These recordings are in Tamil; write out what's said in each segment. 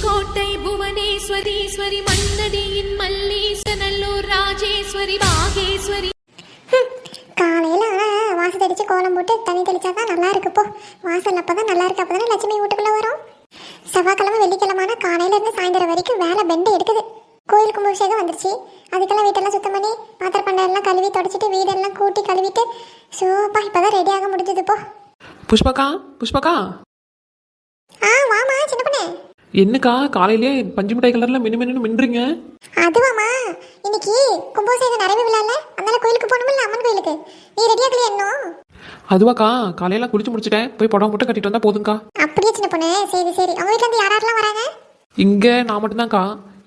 கோட்டை புவனேஸ்வரீஸ்வரி மன்னதியின் மல்லீசநல்லூர் ராஜேஸ்வரி பாகேஸ்வரி. காலையில வாசல் தெளிச்சு கோலம் போட்டு தண்ணி தெளிச்சாதான் நல்லா இருக்கு. போ வாசல் அப்பதான் நல்லா இருக்கு. அப்பதானே லட்சுமி வீட்டுக்குள்ள வரும். செவ்வாய்க்கிழமை வெள்ளிக்கிழமான காலையில இருந்து சாயந்தரம் வரைக்கும் வேலை பெண்டு எடுக்குது. கோயில் கும்பாபிஷேகம் வந்துருச்சு. அதுக்கெல்லாம் வீட்டெல்லாம் சுத்தம் பண்ணி பாத்திர பண்டெல்லாம் கழுவி தொடச்சிட்டு வீடெல்லாம் கூட்டி கழுவிட்டு சோப்பா இப்பதான் ரெடி ஆக முடிஞ்சது. போ புஷ்பகா, புஷ்பகா. வாமா சின்ன பொண்ணு. என்னக்கா காலையிலே பஞ்சு மிட்டாய் கலர்ல மின்னு மின்றீங்க? அதுவாமா, இன்னைக்கு கும்பாபிஷேகம் நிறைய விழால, அதனால கோயிலுக்கு போகணும்ல, அம்மன் கோயிலுக்கு. நீ ரெடி ஆகலையா இன்னும்? அதுவாக்கா காலையில குளிச்சு முடிச்சிட்டேன். போய் புடவை மட்டும் கட்டிட்டு வந்தா போதும்க்கா. அப்படியே சின்ன பொண்ணு. சரி சரி. அவங்க வீட்டுல இருந்து யாரெல்லாம் வராங்க? இங்க நான் மட்டும்தான்க்கா.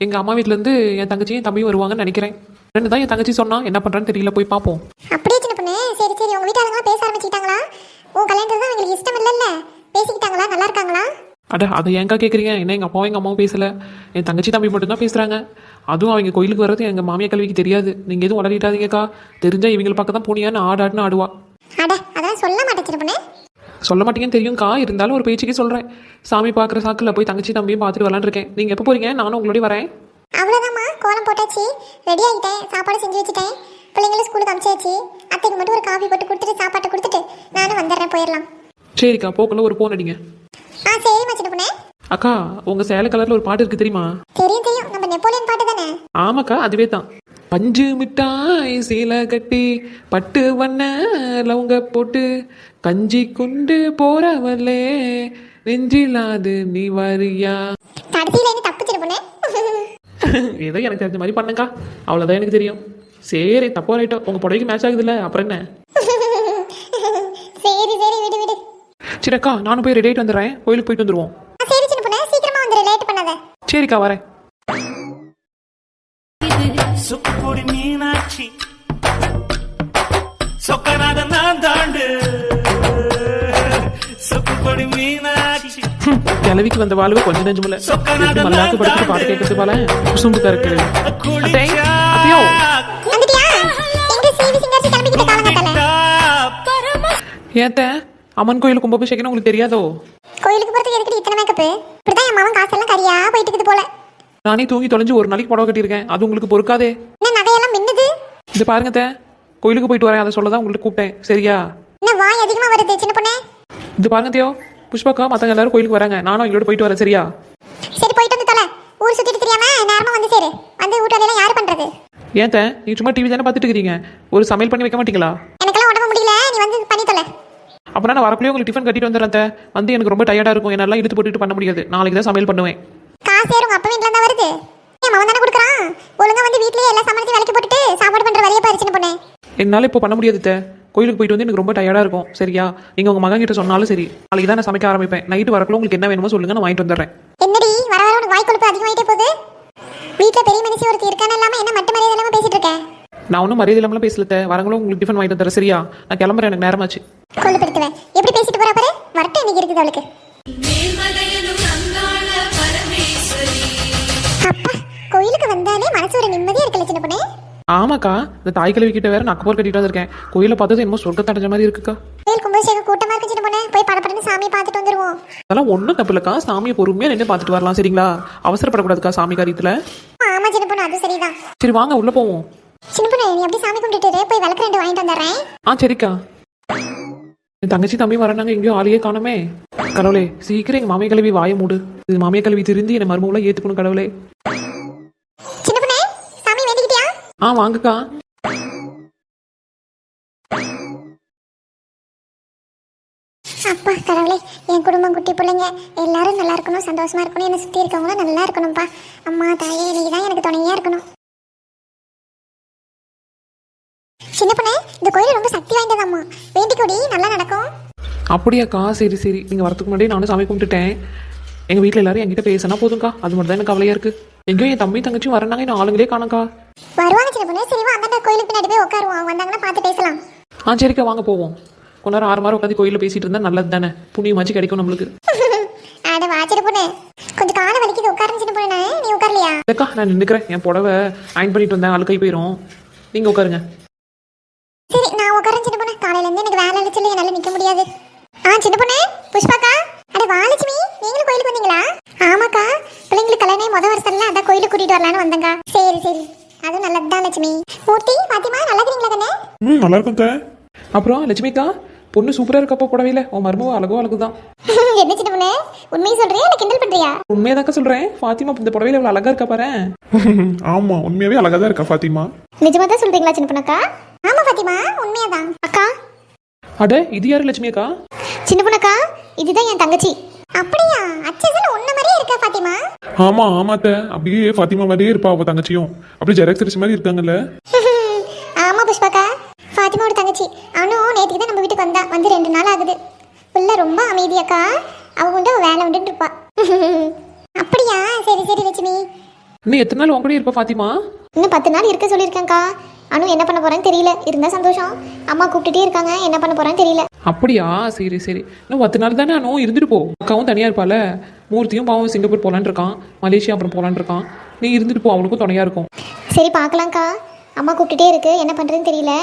எங்க அம்மா வீட்டுல இருந்து என் தங்கச்சியும் என் தம்பியும் வருவாங்கன்னு நினைக்கிறேன். ரெண்டு தான் என் தங்கச்சி சொன்னா, என்ன பண்றான்னு தெரியல, போய் பாப்போம். அப்படியே சின்ன பொண்ணு. சரி சரி. உங்க வீட்டாளுங்க பேச ஆரம்பிச்சிட்டாங்களா? உன் கல்யாணத்துல தான் உங்களுக்கு இஷ்டம் இல்லைல்ல, பேசிக்கிட்டாங்களா? நல்லா இருக்காங்களா? அட அதை ஏங்கா கேட்குறீங்க? என்ன எங்கள் அப்பாவும் எங்கள் அம்மாவும் பேசலை, என் தங்கச்சி தம்பி மட்டும்தான் பேசுகிறாங்க. அதுவும் அவங்க கோயிலுக்கு வர்றது எங்கள் மாமியா கல்விக்கு தெரியாது. நீங்கள் எதுவும் வளரிட்டாதீங்கக்கா. தெரிஞ்சால் இவங்களை பார்க்க தான் போனியான்னு ஆடாடுன்னு ஆடுவா. அட அதான் சொல்ல மாட்டேன். சொல்ல மாட்டீங்கன்னு தெரியும்க்கா, இருந்தாலும் ஒரு பேச்சுக்கே சொல்கிறேன். சாமி பார்க்குற சாக்கில் போய் தங்கச்சி தம்பியும் பார்த்துட்டு வரலான்னு இருக்கேன். நீங்கள் எப்போ போகிறீங்க? நானும் உங்களோடய வரேன். அவ்வளோதாம்மா, கோலம் போட்டாச்சு, ரெடி ஆகிட்டேன், சாப்பாடு செஞ்சு வச்சுட்டேன், பிள்ளைங்களும் ஸ்கூலுக்கு அனுப்பிச்சாச்சு. அத்தைக்கு மட்டும் ஒரு காஃபி போட்டு கொடுத்துட்டு சாப்பாட்டை கொடுத்துட்டு நானும் வந்துடுறேன், போயிடலாம். சரிக்கா, போக்குள்ள ஒரு போன் அடிங்க. சரிம்மா சின்ன பொண்ணு. அக்கா, உங்க சேலை கலர்ல ஒரு பாட்டு இருக்கு தெரியுமா? தெரியும் தெரியும், நம்ம நெப்போலியன் பாட்டு தானே? ஆமாக்கா, அதுவே தான். பஞ்சு மிட்டாய் சீலை கட்டி பட்டு வண்ண லவங்க போட்டு கஞ்சி கொண்டு போறவளே நெஞ்சிலாது நீ வரியா. கடைசியில என்ன தப்பு சின்ன பொண்ணு? ஏதோ எனக்கு தெரிஞ்ச மாதிரி பண்ணுங்கக்கா, அவ்வளோதான் எனக்கு தெரியும். சரி, தப்போ ரைட்டோ, உங்க புடவைக்கு மேட்ச் ஆகுதுல்ல, அப்புறம் என்ன? சரி சரி, விடு விடு. சரிக்கா, நானும் போய் ரெடி ஆகிட்டு வந்துடுறேன். கோயிலுக்கு போயிட்டு வந்துடுவோம். சரி சின்ன பொண்ணு, சீக்கிரமா வந்துடு, லேட் பண்ணாத. சரிக்கா, வரேன். சுக்குடி மீனாட்சி சொக்கநாத நான் தாண்டு சுக்குடி மீனாட்சி. கிளவிக்கு வந்த வாழ்வு கொஞ்சம் நெஞ்சுமில்ல. மல்லாக்கு படுத்து பாட்டு கேட்கறது போல குசும்பு கருக்கு. ஏத்த அம்மன் கோயில் கும்பாபிஷேகம் உங்களுக்கு தெரியாதோ? கோயிலுக்கு போறதுக்கு எதுக்கு இத்தனை மேக்கப்? இப்படிதான் என் மாமன் காசெல்லாம் கரியா போயிட்டு இருக்குது போல. நானே தூங்கி தொலைஞ்சு ஒரு நாளைக்கு புடவை கட்டியிருக்கேன். அது உங்களுக்கு பொறுக்காதே. என்ன நகையெல்லாம் மின்னுது? இது பாருங்க தே, கோயிலுக்கு போயிட்டு வரேன், அதை சொல்லதான் உங்களுக்கு கூப்பிட்டேன். சரியா? என்ன வாய் அதிகமா வருது சின்ன பொண்ணே? இது பாருங்க தேவோ, புஷ்பக்கா மத்தவங்க எல்லாரும் கோயிலுக்கு வராங்க, நானும் எங்களோட போயிட்டு வரேன். சரியா? சரி, போயிட்டு வந்து தொலை. ஊர் சுத்திட்டு தெரியாம நேரமா வந்து சேரு. வந்து வீட்டாலையெல்லாம் யாரு பண்றது? ஏன் தே, நீ சும்மா டிவி தானே பார்த்துட்டு இருக்கீங்க, ஒரு சமையல் பண்ணி வைக்க மாட்டீங்களா? எனக்கெல்லாம் உடம்பு முடியல, நீ வந்து பண்ணி தொலை. அப்படின்னா நான் வரக்குள்ளே உங்களுக்கு டிஃபன் கட்டிட்டு வந்துடுறேன் தே. வந்து எனக்கு ரொம்ப டயர்டா இருக்கும், என்னால இழுத்து போட்டுட்டு பண்ண முடியாது. நாளைக்கு தான் சமையல் பண்ணுவேன். காசு ஏறுங்க, அப்ப வீட்டுல இருந்தா வருது. என் மாமன் தானே கொடுக்குறான். ஒழுங்கா வந்து வீட்லயே எல்லாம் சமைச்சு விலைக்கு போட்டுட்டு சாப்பாடு பண்ற வழியை பாரு சின்ன பொண்ணே. என்னால இப்போ பண்ண முடியாது தே. கோயிலுக்கு போயிட்டு வந்து எனக்கு ரொம்ப டயர்டா இருக்கும். சரியா? நீங்க உங்க மகன் கிட்ட சொன்னாலும் சரி, நாளைக்கு தான் நான் சமைக்க ஆரம்பிப்பேன். நைட்டு வரக்குள்ள உங்களுக்கு என்ன வேணுமோ சொல்லுங்க, நான் வாங்கிட்டு வந்துடுறேன். என்னடி வர வர உனக்கு வாய் கொழுப்பு அதிகமாயிட்டே போகுது. வீட்டுல பெரிய மனுஷி ஒருத்தி இருக்கானே இல்லாம என்ன மட்டும் மரியாதை இல்லாம பேசிட்டு இருக்கேன். நான் ஒன்றும் மரியாதை இல்லாமலாம் பேசல தே. வரங்களும் உங்களுக்கு டிஃபன் வாங்கிட்டு வந்துடுறேன். சரியா? நான் கிளம்புறேன், எனக்கு நேரமாச்சு. கொள்ளுப்படுத்துவேன். எப்படி பேசிட்டு போறா பாரு. வரட்டும், இன்னைக்கு இருக்குது அவளுக்கு. அப்பா, கோயிலுக்கு வந்தாலே மனசு ஒரு நிம்மதியா இருக்கல சின்ன பொண்ணே. ஆமாக்கா, இந்த தாய் கிழவி கிட்ட வேற நக்கப்போர் கட்டிட்டு வந்திருக்கேன். கோயில பார்த்தது என்னமோ சொர்க்கத்தை அடைஞ்ச மாதிரி இருக்குக்கா. கோயில் கும்பாபிஷேகம் கூட்டமா இருக்கு சின்ன பொண்ணே. போய் படப்படன்னு சாமியை பார்த்துட்டு வந்துருவோம். அதெல்லாம் ஒன்றும் தப்பு இல்லக்கா, சாமியை பொறுமையா நின்று பார்த்துட்டு வரலாம். சரிங்களா? அவசரப்படக்கூடாதுக்கா சாமி காரியத்துல. ஆமா சின்ன பொண்ணு, அது சரிதான். சரி வாங்க உள்ள போவோம். சின்ன பொண்ணு, நீ அப்படியே சாமி கும்பிட்டுட்டு போய் விளக்கு 2 வாங்கிட்டு வந்துடுறேன். சரிக்கா. என் தங்கச்சி தம்பி வரானாங்க, எங்கேயும் ஆளையே காணமே. கடவுளே, சீக்கிரம் எங்க மாமிய கல்வி வாய மூடு. இது மாமிய கல்வி திருந்தி என்னை மருமகளை ஏத்துக்கணும் கடவுளே. சின்ன பொண்ணே, சாமி வேண்டிக்கிட்டியா? வாங்கக்கா. அப்பா கடவுளே, என் குடும்பம் குட்டி பிள்ளைங்க எல்லாரும் நல்லா இருக்கணும், சந்தோஷமா இருக்கணும், என்னை சுத்தி இருக்கவங்களும் நல்லா இருக்கணும்ப்பா. அம்மா தாயே, நீ தான் எனக்கு துணையா இருக்கணும். சின்ன பொண்ணே, இந்த கோயில் ரொம்ப சக்தி வாய்ந்ததாம்மா. வேண்டிக்கோடி, நல்லா நடக்கும். அப்படியாக்கா? சரி சரி, நீங்க வரதுக்கு முன்னாடி நானும் சாமி கும்பிட்டுட்டேன். எங்க வீட்டுல எல்லாரும் என்கிட்ட பேசினா போதும்க்கா, அது மட்டும் தான் எனக்கு கவலையா இருக்கு. எங்கேயும் என் தம்பி தங்கச்சியும் வரனாங்க, நான் ஆளுங்களே காணக்கா. வருவாங்க சின்ன பொண்ணே. சரி வா, அந்த கோயிலுக்கு பின்னாடி போய் உட்காருவோம், அவங்க வந்தாங்கன்னா பார்த்து பேசலாம். சரிக்கா, வாங்க போவோம். கொஞ்ச நேரம் 6 மாதம் உட்காந்து கோயிலில் பேசிட்டு இருந்தா நல்லது தானே, புண்ணியமாச்சு கிடைக்கும் நம்மளுக்கு. அட வா சின்ன பொண்ணே, கொஞ்சம் காலை வலிக்குது, உட்காருன்னு சின்ன பொண்ணே. நீ உட்காரலையா? அக்கா, நான் நின்றுக்கிறேன். என் புடவை அயன் பண்ணிட்டு வந்தேன், அழுக்கை போயிடும். நீங்க உட்காருங்க. சரி, நான் உட்காரேன் சின்ன பொண்ணு. காலையில இருந்து எனக்கு வேலை அழைச்சல, என்னால நிக்க முடியாது. சின்ன பொண்ணு, புஷ்பாக்கா. அட வாலட்சுமி, நீங்களும் கோயிலுக்கு வந்தீங்களா? ஆமாக்கா, பிள்ளைங்க முத வருஷம்ல அதான் கோயிலுக்கு கூட்டிட்டு வரலான்னு வந்தேங்க. சரி சரி, அதுவும் நல்லதுதான் லட்சுமி. மூர்த்தி, பாத்திமா, நல்லா இருக்கீங்களா கண்ணே? நல்லா இருக்கும் அப்புறம் லட்சுமிக்கா பொண்ணு சூப்பராக இருக்கப்போ புடவையில உன் மருமவ அழகோ அழகுதான். என்ன சின்ன பொண்ணு, உண்மையை சொல்றியா இல்ல கிண்டல் பண்றியா? உண்மையதாக்கா சொல்கிறேன். ஃபாத்திமா இந்த புடவையில இவ்வளோ அழகா இருக்கா பாரு. ஆமா, உண்மையாவே அழகா தான் இருக்கா ஃபாத்திமா. நிஜமா தான் சொல்றீங்களா சின்ன பொண்ணக்கா? ஆமா பாத்திமா, உண்மையாதான். அக்கா, அட இது யாரு லட்சுமி அக்கா? சின்ன பொண்ணக்கா, இதுதான் என் தங்கச்சி. அப்படியா? அச்சசல உன்ன மாதிரியே இருக்கா பாத்திமா. ஆமா ஆமாத்த, அப்படியே ஃபாத்திமா மாதிரியே இருப்பா அவ தங்கச்சியும். அப்படியே ஜெராக்ஸ் அடிச்ச மாதிரி இருக்காங்கல்ல. ஆமா புஷ்பாக்கா, ஃபாத்திமாவோட தங்கச்சி. அனு நேற்றுக்கு தான் நம்ம வீட்டுக்கு வந்தா. வந்து 2 நாள் ஆகுது. பிள்ளை ரொம்ப அமைதியாக்கா. அவ உண்டு வேலை உண்டுன்னு இருப்பா. அப்படியா? சரி சரி லட்சுமி. இன்னும் எத்தனை நாள் உன் கூட இருப்பா ஃபாத்திமா? இன்னும் 10 நாள் இருக்க சொல்லியிருக்கேன்க்கா. அனு என்ன பண்ண போறான்னு தெரியல. இருந்தா சந்தோஷம். அம்மா கூப்பிட்டுட்டே இருக்காங்க, என்ன பண்ண போறான்னு தெரியல. அப்படியா? சரி சரி, இன்னும் 10 நாள் தானே அனு, இருந்துட்டு போ. அக்காவும் தனியாக இருப்பாள். மூர்த்தியும் பாவம் சிங்கப்பூர் போகலான்னு இருக்கான், மலேசியா அப்புறம் போகலான்னு இருக்கான். நீ இருந்துட்டு போ, அவனுக்கும் துணையாக இருக்கும். சரி பார்க்கலாம்க்கா. அம்மா கூப்பிட்டுட்டே இருக்கு, என்ன பண்றதுன்னு தெரியல.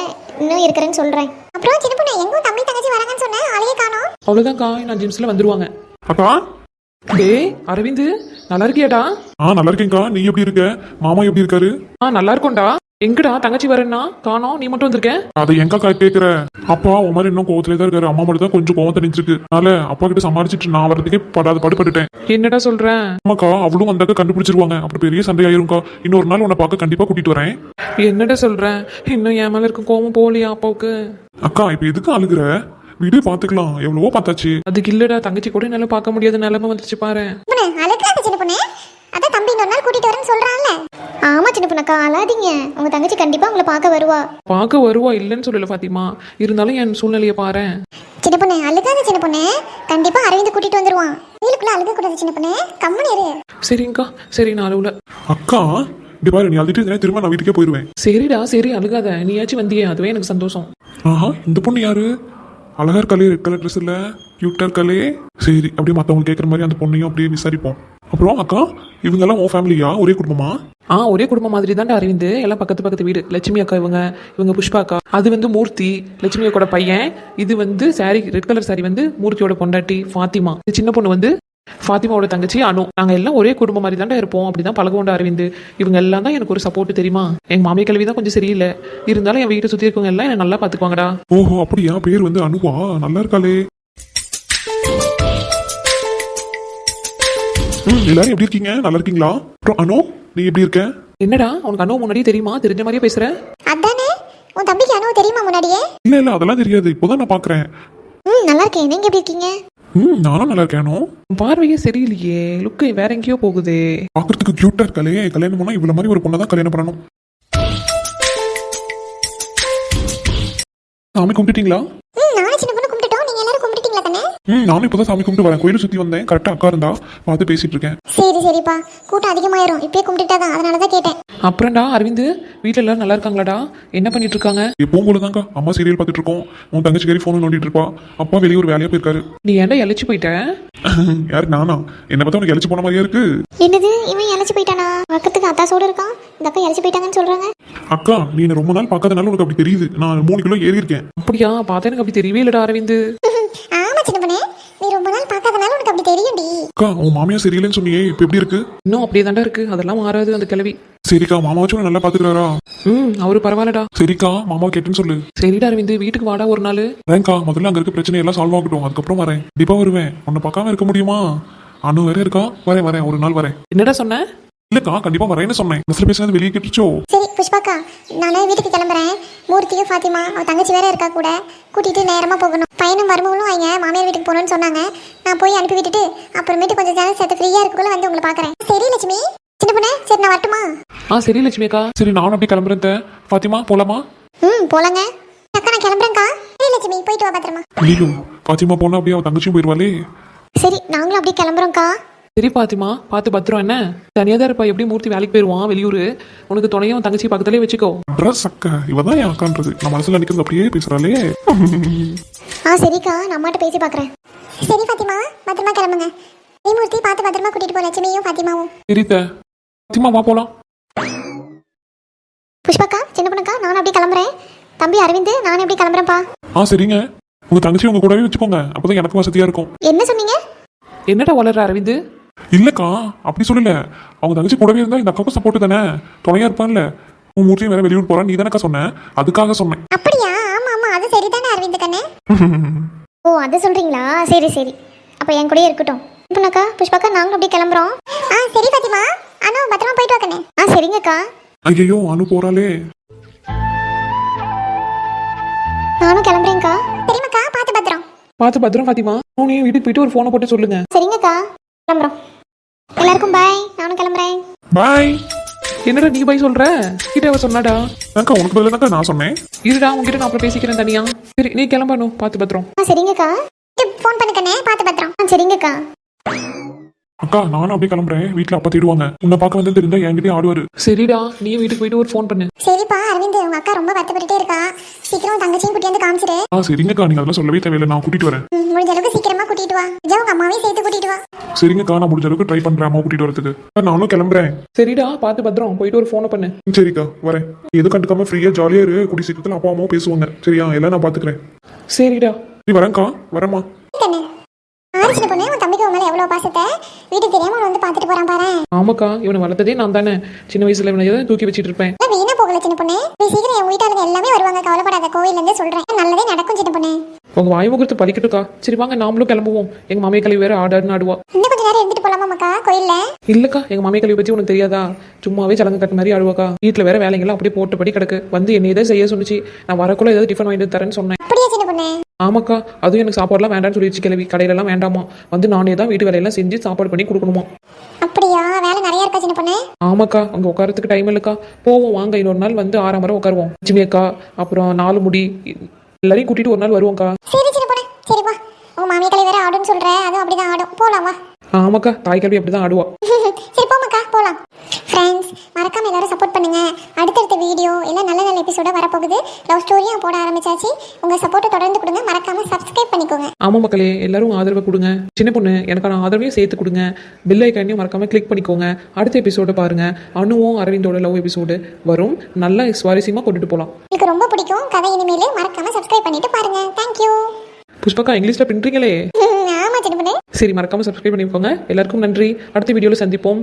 இன்னும் இருக்கிறேன்னு சொல்றேன். அப்புறம் சின்ன பொண்ணு, எங்கும் தம்பி தங்கச்சி வராங்கன்னு சொன்னேன், ஆளையே காணோம். அவ்வளோதான்க்கா, நான் ஜிம்ஸில் வந்துருவாங்க. அக்கா. டேய் அரவிந்த், நல்லா இருக்கியாடா? நல்லா இருக்கேன்க்கா. நீ எப்படி இருக்க? மாமா எப்படி இருக்காரு? நல்லா இருக்கோண்டா. எங்கடா தங்கச்சி வரேன்னா காணோம், நீ மட்டும் வந்திருக்க? அதை எங்கக்கா கேட்குற? அப்பா உன் மாதிரி இன்னும் கோவத்திலே தான் இருக்காரு. அம்மா மட்டும் தான் கொஞ்சம் கோவம் தெரிஞ்சிருக்கு. அதனால அப்பா கிட்ட சமாளிச்சுட்டு நான் வரதுக்கே படுபட்டுட்டேன். என்னடா சொல்றேன்? ஆமாக்கா, அவளும் வந்தாக்க கண்டுபிடிச்சிருவாங்க. அப்புறம் பெரிய சண்டை ஆயிரும்க்கா. இன்னொரு நாள் உன்னை பார்க்க கண்டிப்பா கூட்டிட்டு வரேன். என்னடா சொல்றேன்? இன்னும் என் மேல இருக்க கோவம் போலியா அப்பாவுக்கு? அக்கா, இப்ப எதுக்கு அழுகுற? வீடு பாத்துக்கலாம், எவ்வளவோ பார்த்தாச்சு. அதுக்கு இல்லடா, தங்கச்சி கூட என்னால பார்க்க முடியாத நிலைமை வந்துச்சு பாரு. அழகாத சின்ன பொண்ணு, அதான் தம்பி இன்னொரு நாள் கூட்டிட்டு வரேன்னு சொல்றான்ல. ஆமா சின்ன பொண்ணக்கா, அழாதீங்க. உங்க தங்கச்சி கண்டிப்பா உங்களை பார்க்க வருவா. பார்க்க வருவா, இல்லைன்னு சொல்லல ஃபாத்திமா. இருந்தாலும் என் சூழ்நிலையை பாரு. சின்ன பொண்ணு, அழுகாத சின்ன பொண்ணு. கண்டிப்பா அரவிந்த் கூட்டிட்டு வந்துருவான். வீட்டுக்குள்ள அழுக கூடாது சின்ன பொண்ணு, கம்முனு இரு. சரிங்கக்கா, சரி நான் அழுவல. அக்கா, இப்படி பாரு, நீ அழுதுட்டு இருந்தா திரும்ப நான் வீட்டுக்கே போயிருவேன். சரிடா சரி, அழுகாத. நீயாச்சும் வந்தியே, அதுவே எனக்கு சந்தோஷம். ஆஹா, இந்த பொண்ணு யாரு? அழகா இருக்காளே, ரெட் கலர் ட்ரெஸ் இல்ல, கியூட்டா இருக்காளே. சரி, அப்படியே மத்தவங்க கேட்குற மாதிரி அந்த பொண்ணையும் அப்படியே விசாரிப்போம். அப்புறம் அக்கா, இவங்க எல்லாம் உன் ஃபேமிலியா? ஒரே குடும்பமா? ஒரே குடும்பம் மாதிரி தான்டா அரவிந்த். எல்லாம் பக்கத்து பக்கத்து வீடு. லட்சுமி அக்கா இவங்க புஷ்பா அக்கா. அது வந்து மூர்த்தி, லட்சுமி அக்கோட பையன். இது வந்து சாரி, ரெட் கலர் சாரி வந்து மூர்த்தியோட பொண்டாட்டி ஃபாத்திமா. இது சின்ன பொண்ணு வந்து ஃபாத்திமாவோட தங்கச்சி அனு. நாங்க எல்லாம் ஒரே குடும்பம் மாதிரி தான்டா இருப்போம். அப்படிதான் பழகுவோண்டா அரவிந்த். இவங்க எல்லாம் தான் எனக்கு ஒரு சப்போர்ட் தெரியுமா. எங்க மாமிய கல்வி தான் கொஞ்சம் சரியில்லை. இருந்தாலும் என் வீட்டை சுத்தி இருக்கவங்க எல்லாம் என்ன நல்லா பாத்துக்குவாங்கடா. ஓஹோ, அப்படியா? பேர் வந்து அனுவா? நல்லா இருக்காளே. எல்லாரும் எப்படி இருக்கீங்க? நல்லா இருக்கீங்களா? அப்புறம் அனு, நீ எப்படி இருக்க? என்னடா உனக்கு அனு முன்னாடியே தெரியுமா? தெரிஞ்ச மாதிரியே பேசுற. அதானே, உன் தம்பிக்கு அனு தெரியுமா முன்னாடியே? இல்ல அதெல்லாம் தெரியாது, இப்போதான் நான் பாக்குறேன். நல்லா இருக்கேன். நீங்க எப்படி இருக்கீங்க? நானும் நல்லா இருக்கேன். அனு பார்வையே சரியில்லையே, லுக்கு வேற எங்கேயோ போகுதே. பாக்குறதுக்கு கியூட்டா இருக்காளே. கல்யாணம் பண்ணா இவ்வளவு மாதிரி ஒரு பொண்ணை தான் கல்யாணம் பண்ணணும். சாமி கும்பிட்டுட்டீங்களா? நானும் சின்ன பொண்ணு கும்பிட்டுட்டோம். நீங்க எல்லாரும் கும்பிட்டுட்டீங்களா தானே? நானும் இப்பதான் சாமி கும்பிட்டு வரேன். கோயிலை சுத்தி வந்தேன், கரெக்டா அக்கா இருந்தா, பார்த்து பேசிட்டு இருக்கேன். சரி சரிப்பா, கூட்டம் அதிகமாயிரும். இப்பயே கும்பிட்டுட்டாதான், அதனாலதான் கேட்டேன். அப்புறம்டா அரவிந்த், வீட்டுல எல்லாரும் நல்லா இருக்காங்களாடா? என்ன பண்ணிட்டு இருக்காங்க? எப்பவும் போலதாங்க. அம்மா சீரியல் பார்த்துட்டு இருக்கோம். உன் தங்கச்சி கேரி போன் நோண்டிட்டு இருப்பா. அப்பா வெளியூர் வேலையா போயிருக்காரு. நீ ஏன்டா இழைச்சு போயிட்ட? யாரு, நானா? என்ன பார்த்தா உனக்கு இழைச்சு போன மாதிரியா இருக்கு? என்னது, இவன் இழைச்சு போயிட்டானா? பக்கத்துக்கு அத்தாசோட இருக்கான். இந்த அக்கா இழைச்சு போயிட்டாங்கன்னு சொல்றாங்க. அக்கா, நீ என்ன ரொம்ப நாள் பார்க்காதனால உனக்கு அப்படி தெரியுது. நான் 3 கிலோ ஏறி இருக்கேன். அப்படியா? பார்த்தா எனக்கு அப்படி தெரியவே இல்லடா அரவிந்த். ஆமா சின்ன பொண்ணு, நீ ரொம்ப நாள் பார்க்காதனால உனக்கு அப்படி தெரியும்டி. அக்கா, உன் மாமியா சரியில்லைன்னு சொன்னியே, இப்ப எப்படி இருக்கு? இன்னும் அப்படியே தாண்டா இருக்கு, அதெல்லாம் மாறாது அந்த கிழவி. சரிக்கா, மாமாச்சும் நல்லா பாத்துக்கிறாரா? அவரு பரவாயில்லடா. சரிக்கா, மாமா கேட்டுன்னு சொல்லு. சரிடா அரவிந்த், வீட்டுக்கு வாடா ஒரு நாள். வரேன்க்கா, முதல்ல அங்க இருக்க பிரச்சனை எல்லாம் சால்வ் ஆகட்டும், அதுக்கப்புறம் வரேன். கண்டிப்பா வருவேன். உன்னை பார்க்காம இருக்க முடியுமா? அனு வேற இருக்கா. வரேன், ஒரு நாள் வரேன். என்னடா சொன்ன? இல்லக்கா, கண்டிப்பா வரேன்னு சொன்னேன். பஸ்ல பேசினது வெளியே கேட்டுச்சோ? சரி புஷ்பாக்கா, நான் வீட்டுக்கு கிளம்புறேன். மூர்த்தியும் ஃபாத்திமா, அவ தங்கச்சி வேற இருக்கா கூட, கூட்டிட்டு நேரமா போகணும். பையனும் மருமகளும் அவங்க மாமியார் வீட்டுக்கு போகணும்னு சொன்னாங்க. நான் போய் அனுப்பி விட்டுட்டு அப்புறமேட்டு கொஞ்சம் நேரம் சேர்த்து ஃப்ரீயா இருக்குள்ள வந்து உங்களை பாக்குறேன். சரி லட்சுமி. சின்ன பொண்ணு, சரி நான் வரட்டுமா? சரி லட்சுமி அக்கா. சரி, நானும் அப்படி கிளம்புறேன். ஃபாத்திமா, போலாமா? போலாங்க. அக்கா நான் கிளம்புறேன்க்கா. சரி லட்சுமி, போயிட்டு வா பத்திரமா. ஐயோ, ஃபாத்திமா போனா அப்படியே அவ தங்கச்சியும் போயிருவாளே. சரி, நாங்களும் அப்படியே கிளம்புறோம்க்கா. சரி பாத்திமா, பார்த்து பத்திரம். என்ன தனியா தான் இருப்பா? எப்படி மூர்த்தி வேலைக்கு போயிருவான் வெளியூர். உனக்கு துணையும் தங்கச்சி பக்கத்துலேயே வச்சுக்கோ. ட்ரெஸ் அக்கா, இவதான் என் அக்கான்றது. நான் மனசுல நிக்கிறது அப்படியே பேசுறாளே. சரிக்கா, நான் அம்மாட்ட பேசி பாக்குறேன். சரி ஃபாத்திமா, பத்திரமா கிளம்புங்க. நீ மூர்த்தி பார்த்து பத்திரமா கூட்டிட்டு போ லட்சுமியும் ஃபாத்திமாவும். சரித்த, ஃபாத்திமா வா போலாம். புஷ்பாக்கா, சின்ன பொண்ணுக்கா, நானும் அப்படியே கிளம்புறேன். தம்பி அரவிந்த், நானும் அப்படியே கிளம்புறேன்ப்பா. சரிங்க. உங்க தங்கச்சி உங்க கூடவே வச்சுக்கோங்க, அப்பதான் எனக்கு வசதியா இருக்கும். என்ன சொன்னீங்க? என்னடா வளர்ற அரவிந்த்? இல்லக்கா அப்படி சொல்லல. அவங்க தங்கச்சி கூடவே இருந்தா இந்த அக்காவுக்கும் சப்போர்ட் தானே, துணையா இருப்பான்ல. உன் மூர்த்தியும் வேற வெளியூர் போறான், நீ தானக்கா சொன்ன, அதுக்காக சொன்னேன். அப்படியா? ஆமா ஆமா, அது சரிதானே அரவிந்த் கண்ணே. ஓ அது சொல்கிறீங்களா? சரி சரி, அப்போ என் கூடயே இருக்கட்டும். இப்போனாக்கா புஷ்பாக்கா நாங்களும் அப்படியே கிளம்புறோம். சரி பாத்திமா, அனு பத்திரமா போயிட்டு வா கண்ணே. சரிங்கக்கா. ஐயோ அனு போறாளே. நானும் கிளம்புறேங்க்கா. சரிம்மாக்கா, பார்த்து பத்திரம். பார்த்து பத்திரம் ஃபாத்திமா. நீ வீட்டுக்கு போயிட்டு ஒரு ஃபோனை போட்டு சொல்லுங்க. சரிங்கக்கா, கிளம்புறோம். எல்லாருக்கும் பாய், நானும் கிளம்புறேன். பாய். என்னடா நீ போய் சொல்ற? கிட்ட அவ சொன்னாடா. அக்கா உனக்கு பதிலாக நான் சொன்னேன். இருடா உங்ககிட்ட நான் அப்புறம் பேசிக்கிறேன் தனியா. சரி நீ கிளம்பணும், பார்த்து பத்திரம். சரிங்கக்கா. ஃபோன் பண்ணு கண்ணே, பார்த்து பத்திரம். சரிங்கக்கா. அக்கா நானும் அப்படியே கிளம்புறேன், வீட்டுல அப்பா தேடுவாங்க. உன்னை பார்க்க வந்து தெரிஞ்சா என்கிட்டயும் ஆடுவாரு. சரிடா நீ வீட்டுக்கு போயிட்டு ஒரு ஃபோன் பண்ணு. சரிப்பா அரவிந்த், உங்க அக்கா ரொம்ப வருத்தப்பட்டுட்டே இருக்கா. சீக்கிரம் தங்கச்சியும் கூட்டி வந்து காமிச்சிரு. சரிங்கக்கா, நீங்க அதெல்லாம் சொல்லவே தேவையில்லை, நான் கூட்டிட்டு வரேன். முடிஞ்ச அளவுக்கு சீக்கிரமா கூட்டிட்டு வா. உங்க அம்மாவையும் சேர்த்து கூட்டிட்டு வா. சரிங்கக்கா, நான் முடிஞ்ச அளவுக்கு ட்ரை பண்றேன் அம்மா கூட்டிட்டு வரதுக்கு. நானும் கிளம்புறேன். சரிடா பார்த்து பத்திரம், போயிட்டு ஒரு ஃபோனை பண்ணு. சரிக்கா வரேன். எதுவும் கண்டுக்காம ஃப்ரீயா ஜாலியா இரு. கூடி சீக்கிரத்துல அப்பா அம்மாவும் பேசுவாங்க. சரியா? எல்லாம் நான் பாத்துக்கிறேன். சரிடா. நீ வரேன்க்கா, வரேம்மா. கண்ணே, ஆரிச்சின பொண்ணு உன் தம்பிக்கு உன் மேல எவ்வளவு பாசத்தை வீட்டுக்கு தெரியாம அவன் வந்து பாத்துட்டு போறான் பாரு. ஆமாக்கா, இவனை வளர்த்ததே நான் தானே. சின்ன வயசுல இவனை எதாவது தூக்கி வச்சிட்டு இருப்பேன். வீணா போகல சின்ன பொண்ணு. நீ சீக்கிரம் என் வீட்டாளுங்க எல்லாமே வருவாங்க, கவலைப்படாத. கோயில்ல இருந்து சொல்றேன், நல்லதே நடக்கும் சின்ன பொண்ணு. உங்க வாய் முகூர்த்து பலிக்கட்டுக்கா. சரி வாங்க நாமளும் கிளம்புவோம். எங்க மாமியை கழுவி வேற ஆடாடுன்னு ஆடுவா. இன்னும் கொஞ்ச நேரம் இருந்துட்டு போலாமா மக்கா கோயில்ல? இல்லக்கா, எங்க மாமியை கழுவி பத்தி உனக்கு தெரியாதா? சும்மாவே சலங்க கட்டு மாதிரி ஆடுவாக்கா. வீட்டுல வேற வேலைங்கெல்லாம் அப்படியே போட்டபடி கிடக்கு. வந்து என்னை இதை செய்ய சொன்னிச்சு. நான் வரக்குள்ள ஏதாவது டிஃபன் வாங்கிட்டு தரேன்னு சொன்னேன். அப்படியே சின்ன பொண்ணு? ஆமாக்கா, அதுவும் எனக்கு சாப்பாடுலாம் வேண்டாம்னு சொல்லிடுச்சு கிளவி. கடையிலலாம் வேண்டாமா, வந்து நானே தான் வீட்டு வேலையெல்லாம் செஞ்சு சாப்பாடு பண்ணி கொடுக்கணுமா. அப்படியா? வேலை நிறைய இருக்கா சின்ன பொண்ணு? ஆமாக்கா, அங்கே உட்காரத்துக்கு டைம் இல்லைக்கா. போவோம் வாங்க, இன்னொரு நாள் வந்து 6 மரம் உட்காருவோம். லட்சுமி அக்கா அப்புறம் 4 முடி எல்லாரையும் கூட்டிட்டு ஒரு நாள் வருவோம்க்கா. சரி சின்ன பொண்ணு, சரி வா. உங்க மாமியா கலை வேற ஆடுன்னு சொல்ற, அதுவும் அப்படிதான் ஆடும். போலாமா? ஆமாக்கா, தாய் கல்வி அப்படிதான் ஆடுவா. சரி போமாக்கா, போலாம். ஃப்ரெண்ட்ஸ், மறக்காம எல்லாரும் சப்போர்ட் பண்ணுங்க. அடுத்தடுத்த வீடியோ எல்லாம் நல்ல நல்ல எபிசோட வரப்போகுது. லவ் ஸ்டோரியும் போட ஆரம்பிச்சாச்சு. உங்க சப்போர்ட்டை தொடர்ந்து கொடுங்க. மறக்காம சப்ஸ்கிரைப் பண்ணிக்கோங்க. ஆமா மக்களே, எல்லாரும் ஆதரவை கொடுங்க. சின்ன பொண்ணு எனக்கான ஆதரவையும் சேர்த்து கொடுங்க. பெல் ஐக்கானையும் மறக்காம கிளிக் பண்ணிக்கோங்க. அடுத்த எபிசோட பாருங்க. அனுவும் அரவிந்தோட லவ் எபிசோடு வரும். நல்லா சுவாரஸ்யமா கொண்டுட்டு போகலாம். எனக்கு ரொம்ப பிடிக்கும் கதை. இனிமேலே மறக்காம சப்ஸ்கிரைப் பண்ணிட்டு பாருங்க. தேங்க்யூ. புஷ்பக்கா இங்கிலீஷ்ல பின்றீங்களே. ஆமா சின்ன பொண்ணு. சரி மறக்காம சப்ஸ்கிரைப் பண்ணிக்கோங்க. எல்லாருக்கும் நன்றி. அடுத்த வீடியோல சந்திப்போம்.